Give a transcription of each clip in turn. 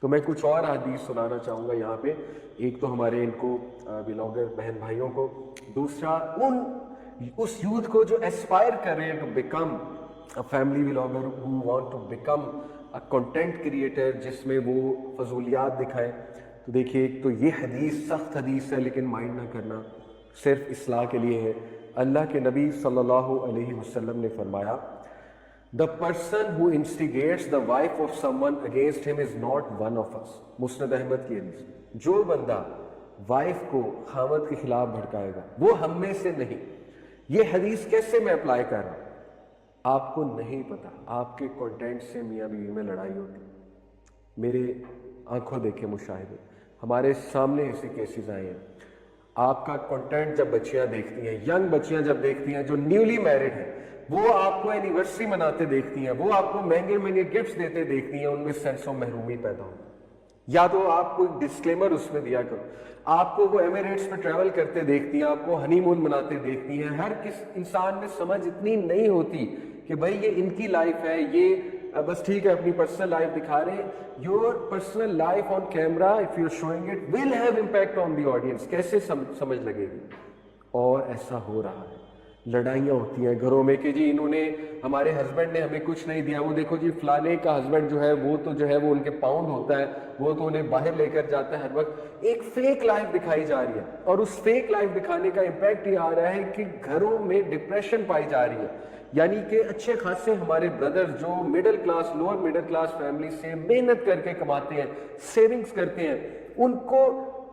تو میں کچھ اور حدیث سنانا چاہوں گا یہاں پہ. ایک تو ہمارے ان کو بلاگر بہن بھائیوں کو, دوسرا اس یوتھ کو جو ایسپائر کر رہے ہیں to become family blogger, who want to become content creator جس میں وہ فضولیات دکھائے. تو دیکھیے ایک تو یہ حدیث سخت حدیث ہے, لیکن مائنڈ نہ کرنا, صرف اصلاح کے لیے ہے. اللہ کے نبی صلی اللہ علیہ وسلم نے فرمایا, the person who instigates the wife of someone against him is not one of us. مسند احمد کی حدیث, جو بندہ وائف کو خاوند کے خلاف بھڑکائے گا وہ ہم میں سے نہیں. یہ حدیث کیسے میں اپلائی کر رہا ہوں, آپ کو نہیں پتا. آپ کے کنٹینٹ سے میاں بیوی میں لڑائی ہوتی, میرے آنکھوں دیکھے مشاہدے, ہمارے سامنے ایسے کیسز آئے ہیں. آپ کا کنٹینٹ جب بچیاں دیکھتی ہیں, ینگ بچیاں جب دیکھتی ہیں جو نیولی میرڈ ہیں, وہ آپ کو اینیورسری مناتے دیکھتی ہیں, وہ آپ کو مہنگے مہنگے گفٹس دیتے دیکھتی ہیں, ان میں سینس آف محرومی پیدا ہوتی ہے. یا تو آپ کو ڈسکلیمر اس میں دیا کرو. آپ کو وہ ایمریٹس پہ ٹریول کرتے دیکھتی ہیں, آپ کو ہنی مون مناتے دیکھتی ہیں. ہر کس انسان میں سمجھ اتنی نہیں ہوتی کہ بھائی یہ ان کی لائف ہے, یہ بس ٹھیک ہے اپنی پرسنل لائف دکھا رہے ہیں. Your personal life on camera if you are showing it will have impact on the audience. کیسے سمجھ لگے گی؟ اور ایسا ہو رہا ہے, لڑائیاں ہوتی ہیں گھروں میں کہ جی انہوں نے, ہمارے ہسبینڈ نے ہمیں کچھ نہیں دیا, وہ دیکھو جی فلانے کا ہسبینڈ جو ہے وہ تو جو ہے وہ ان کے پاؤنڈ ہوتا ہے, وہ تو انہیں باہر لے کر جاتا ہے ہر وقت. ایک فیک لائف دکھائی جا رہی ہے, اور اس فیک لائف دکھانے کا امپیکٹ یہ آ رہا ہے کہ گھروں میں ڈپریشن پائی جا رہی ہے. یعنی کہ اچھے خاصے ہمارے بردر جو middle class lower middle class family سے محنت کر کے کماتے ہیں, سیونگز کرتے ہیں, ان کو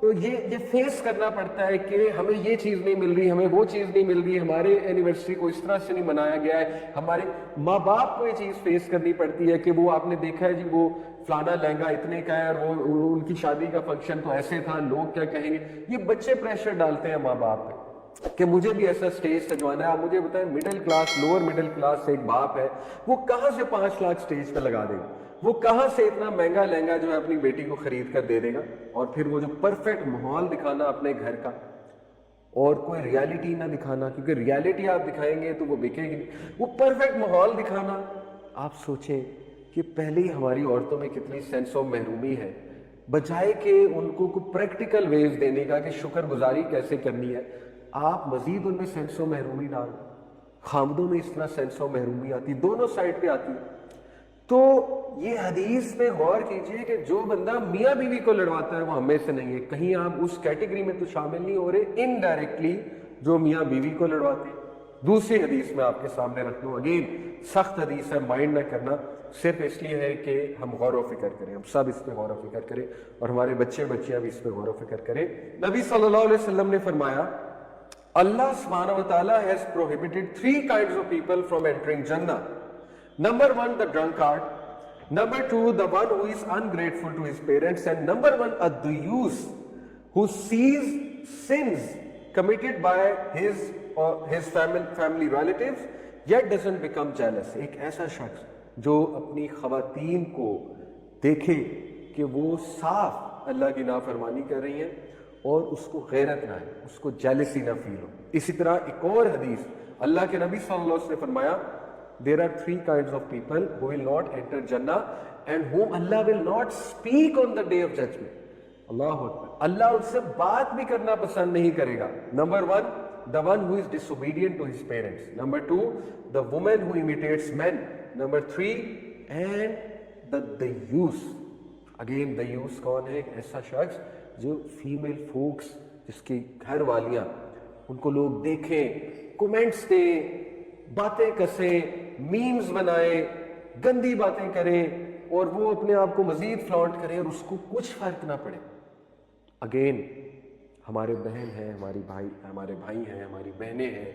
تو یہ فیس کرنا پڑتا ہے کہ ہمیں یہ چیز نہیں مل رہی, ہمیں وہ چیز نہیں مل رہی, ہمارے اینیورسری کو اس طرح سے نہیں منایا گیا ہے. ہمارے ماں باپ کو یہ چیز فیس کرنی پڑتی ہے کہ وہ آپ نے دیکھا ہے جی وہ فلانا لہنگا اتنے کا ہے, اور وہ ان کی شادی کا فنکشن تو ایسے تھا, لوگ کیا کہیں گے. یہ بچے پریشر ڈالتے ہیں ماں باپ پہ کہ مجھے بھی ایسا سٹیج سجوانا ہے. آپ مجھے بتائیں, middle class lower middle class سے ایک باپ ہے, وہ کہاں سے 5 لاکھ سٹیج پہ لگا دے گا؟ وہ کہاں سے اتنا مہنگا لہنگا جو ہے اپنی بیٹی کو خرید کر دے دے گا؟ اور پھر وہ جو پرفیکٹ ماحول دکھانا اپنے گھر کا, اور کوئی ریالٹی نہ دکھانا, کیونکہ ریالٹی آپ دکھائیں گے تو وہ بکے گی. وہ پرفیکٹ ماحول دکھانا, آپ سوچیں کہ پہلے ہی ہماری عورتوں میں کتنی سینس آف محرومی ہے, بجائے کہ ان کو کوئی پریکٹیکل ویز دینے کا کہ شکر گزاری کیسے کرنی ہے, آپ مزید ان میں سینس آف محرومی ڈال. خامدوں میں اس طرح سینس آف محرومی آتی, دونوں سائڈ پہ آتی. تو یہ حدیث پہ غور کیجئے کہ جو بندہ میاں بیوی کو لڑواتا ہے وہ ہمیں سے نہیں ہے. کہیں آپ اس کیٹیگری میں تو شامل نہیں ہو رہے, انڈائریکٹلی جو میاں بیوی کو لڑواتے ہیں. دوسری حدیث میں آپ کے سامنے رکھ دوں, اگین سخت حدیث ہے, مائنڈ نہ کرنا, صرف اس لیے ہے کہ ہم غور و فکر کریں, ہم سب اس پہ غور و فکر کریں, اور ہمارے بچے بچیاں بھی اس پہ غور و فکر کریں. نبی صلی اللہ علیہ وسلم نے فرمایا, اللہ سبحانہ و تعالیٰ has prohibited 3 kinds of people from entering Jannah. Number 1, the drunkard. Number 2, the one who is ungrateful to his parents. And number 1, a dayus, who sees sins committed by his family relatives, yet doesn't become jealous. ایک ایسا شخص جو اپنی خواتین کو دیکھے کہ وہ صاف اللہ کی نافرمانی کر رہی ہیں اور اس کو غیرت نہ ہے, اس کو جیلسی نہ فیل ہو. اسی طرح ایک اور حدیث, اللہ کے نبی صلی اللہ علیہ وسلم نے فرمایا, there are 3 kinds of people who will not enter Jannah and whom Allah will not speak on the day of judgment. اللہ اکبر, اللہ ان سے بات بھی کرنا پسند نہیں کرے گا. Number 1, the one who is disobedient to his parents. Number 2, the woman who imitates men. Number 3, and the youth. Again the youth کون ہے؟ ایک ایسا شخص جو فیمیل فوکس, جس کی گھر والیاں ان کو لوگ دیکھیں, کومنٹس دیں, باتیں کسیں, میمز بنائیں, گندی باتیں کریں, اور وہ اپنے آپ کو مزید فلانٹ کریں اور اس کو کچھ فرق نہ پڑے. اگین ہمارے بہن ہیں, ہمارے بھائی ہیں, ہماری بہنیں ہیں.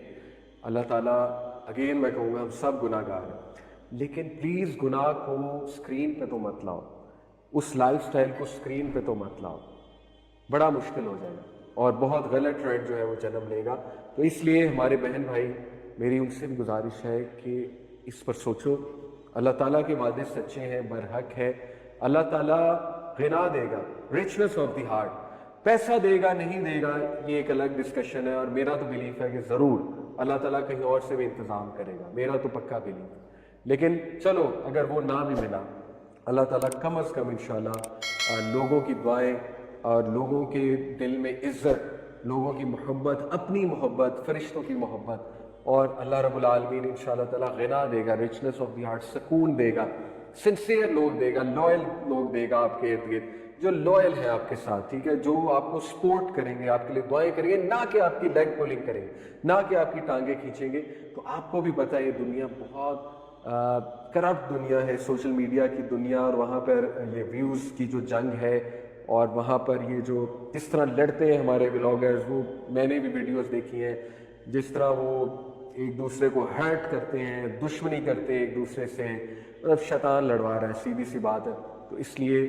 اللہ تعالیٰ, اگین میں کہوں گا ہم سب گناہ گار ہیں, لیکن پلیز گناہ کو اسکرین پہ تو مت لاؤ, اس لائف سٹائل کو اسکرین پہ تو مت لاؤ, بڑا مشکل ہو جائے گا اور بہت غلط ٹرینڈ جو ہے وہ جنم لے گا. تو اس لیے ہمارے بہن بھائی, میری ان سے بھی گزارش ہے کہ اس پر سوچو. اللہ تعالیٰ کے وعدے سچے ہیں, برحق ہے. اللہ تعالیٰ غنا دے گا, رچنس آف دی ہارٹ. پیسہ دے گا نہیں دے گا یہ ایک الگ ڈسکشن ہے, اور میرا تو بلیف ہے کہ ضرور اللہ تعالیٰ کہیں اور سے بھی انتظام کرے گا, میرا تو پکا بلیف ہے. لیکن چلو اگر وہ نہ بھی ملا, اللہ تعالیٰ کم از کم انشاءاللہ لوگوں کی دعائیں اور لوگوں کے دل میں عزت، لوگوں کی محبت، اپنی محبت، فرشتوں کی محبت، اور اللہ رب العالمین انشاءاللہ تعالیٰ غنا دے گا، رچنس آف دی ہارٹ، سکون دے گا، سنسیئر لوگ دے گا، لوئل لوگ دے گا آپ کے ارد گرد، جو لوئل ہے آپ کے ساتھ، ٹھیک ہے، جو آپ کو سپورٹ کریں گے، آپ کے لیے دعائیں کریں گے، نہ کہ آپ کی لیگ پولنگ کریں گے، نہ کہ آپ کی ٹانگیں کھینچیں گے. تو آپ کو بھی پتہ ہے یہ دنیا بہت کرپٹ دنیا ہے، سوشل میڈیا کی دنیا، اور وہاں پر یہ ویوز کی جو جنگ ہے، اور وہاں پر یہ جو جس طرح لڑتے ہیں ہمارے بلاگرز، وہ میں نے بھی ویڈیوز دیکھی ہیں، جس طرح وہ ایک دوسرے کو ہرٹ کرتے ہیں، دشمنی کرتے ہیں ایک دوسرے سے، مطلب شیطان لڑوا رہا ہے، سیدھی سی بات ہے. تو اس لیے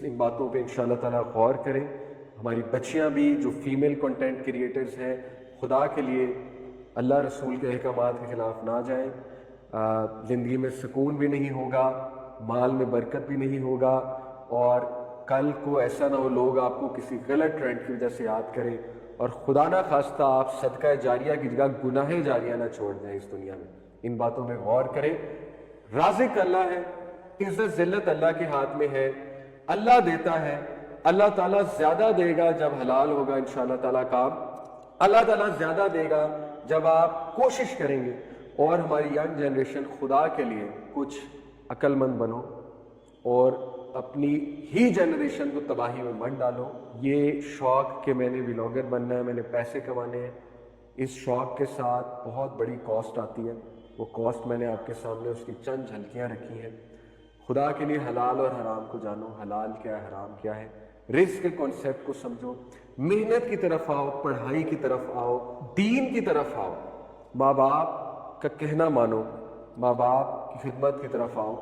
ان باتوں پہ انشاءاللہ تعالیٰ غور کریں. ہماری بچیاں بھی جو فیمیل کنٹینٹ کریٹرز ہیں، خدا کے لیے اللہ رسول کے احکامات کے خلاف نہ جائیں. زندگی میں سکون بھی نہیں ہوگا، مال میں برکت بھی نہیں ہوگا، اور کل کو ایسا نہ ہو لوگ آپ کو کسی غلط ٹرینڈ کی وجہ سے یاد کریں، اور خدا نہ خواستہ آپ صدقہ جاریہ کی جگہ گناہ جاریہ نہ چھوڑ دیں اس دنیا میں. ان باتوں میں غور کریں. رازق اللہ ہے، عزت ذلت اللہ کے ہاتھ میں ہے، اللہ دیتا ہے. اللہ تعالیٰ زیادہ دے گا جب حلال ہوگا انشاءاللہ تعالیٰ کام. اللہ تعالیٰ زیادہ دے گا جب آپ کوشش کریں گے. اور ہماری ینگ جنریشن، خدا کے لیے کچھ عقل مند بنو، اور اپنی ہی جنریشن کو تباہی میں مت ڈالو. یہ شوق کہ میں نے ولاگر بننا ہے، میں نے پیسے کمانے ہیں، اس شوق کے ساتھ بہت بڑی کاسٹ آتی ہے. وہ کاسٹ میں نے آپ کے سامنے اس کی چند جھلکیاں رکھی ہیں. خدا کے لیے حلال اور حرام کو جانو، حلال کیا ہے، حرام کیا ہے، رزق کے کانسیپٹ کو سمجھو، محنت کی طرف آؤ، پڑھائی کی طرف آؤ، دین کی طرف آؤ، ماں باپ کا کہنا مانو، ماں باپ کی خدمت کی طرف آؤ،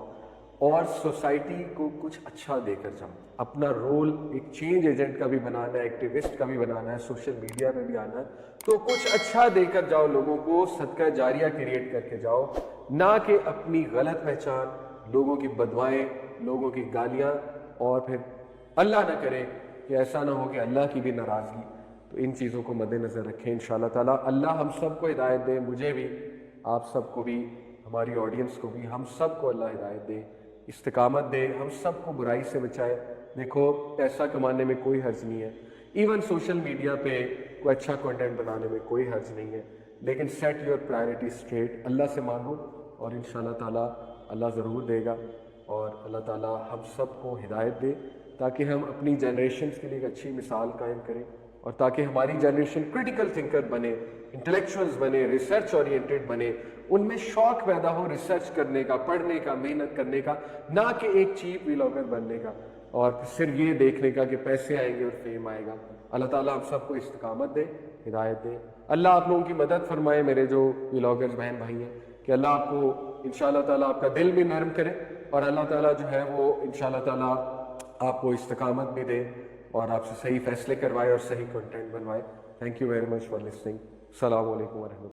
اور سوسائٹی کو کچھ اچھا دے کر جاؤ. اپنا رول ایک چینج ایجنٹ کا بھی بنانا ہے، ایکٹیوسٹ کا بھی بنانا ہے، سوشل میڈیا میں بھی آنا ہے، تو کچھ اچھا دے کر جاؤ لوگوں کو، صدقہ جاریہ کریٹ کر کے جاؤ، نہ کہ اپنی غلط پہچان، لوگوں کی بدوائیں، لوگوں کی گالیاں، اور پھر اللہ نہ کرے کہ ایسا نہ ہو کہ اللہ کی بھی ناراضگی. تو ان چیزوں کو مد نظر رکھیں انشاءاللہ تعالیٰ. اللہ ہم سب کو ہدایت دے، مجھے بھی، آپ سب کو بھی، ہماری آڈینس کو بھی، ہم سب کو اللہ ہدایت دے، استقامت دے، ہم سب کو برائی سے بچائے. دیکھو پیسہ کمانے میں کوئی حرج نہیں ہے، ایون سوشل میڈیا پہ کوئی اچھا کنٹینٹ بنانے میں کوئی حرج نہیں ہے، لیکن سیٹ یور پرائرٹی اسٹریٹ، اللہ سے مانگو، اور انشاءاللہ تعالیٰ اللہ ضرور دے گا. اور اللہ تعالیٰ ہم سب کو ہدایت دے تاکہ ہم اپنی جنریشنز کے لیے ایک اچھی مثال قائم کریں، اور تاکہ ہماری جنریشن کریٹیکل تھنکر بنے، انٹلیکچوئلز بنے، ریسرچ اورینٹیڈ بنے، ان میں شوق پیدا ہو ریسرچ کرنے کا، پڑھنے کا، محنت کرنے کا، نہ کہ ایک چیپ ولاگر بننے کا، اور صرف یہ دیکھنے کا کہ پیسے آئیں گے اور فیم آئے گا. اللہ تعالیٰ ہم سب کو استقامت دے، ہدایت دے. اللہ آپ لوگوں کی مدد فرمائے، میرے جو ولاگرز بہن بھائی ہیں، کہ اللہ آپ کو انشاءاللہ تعالیٰ آپ کا دل بھی نرم کرے، اور اللہ تعالیٰ جو ہے وہ انشاءاللہ تعالیٰ آپ کو استقامت بھی دے، اور آپ سے صحیح فیصلے کروائے اور صحیح کنٹینٹ بنوائے. Thank you very much for listening. السلام علیکم ورحمۃ اللہ.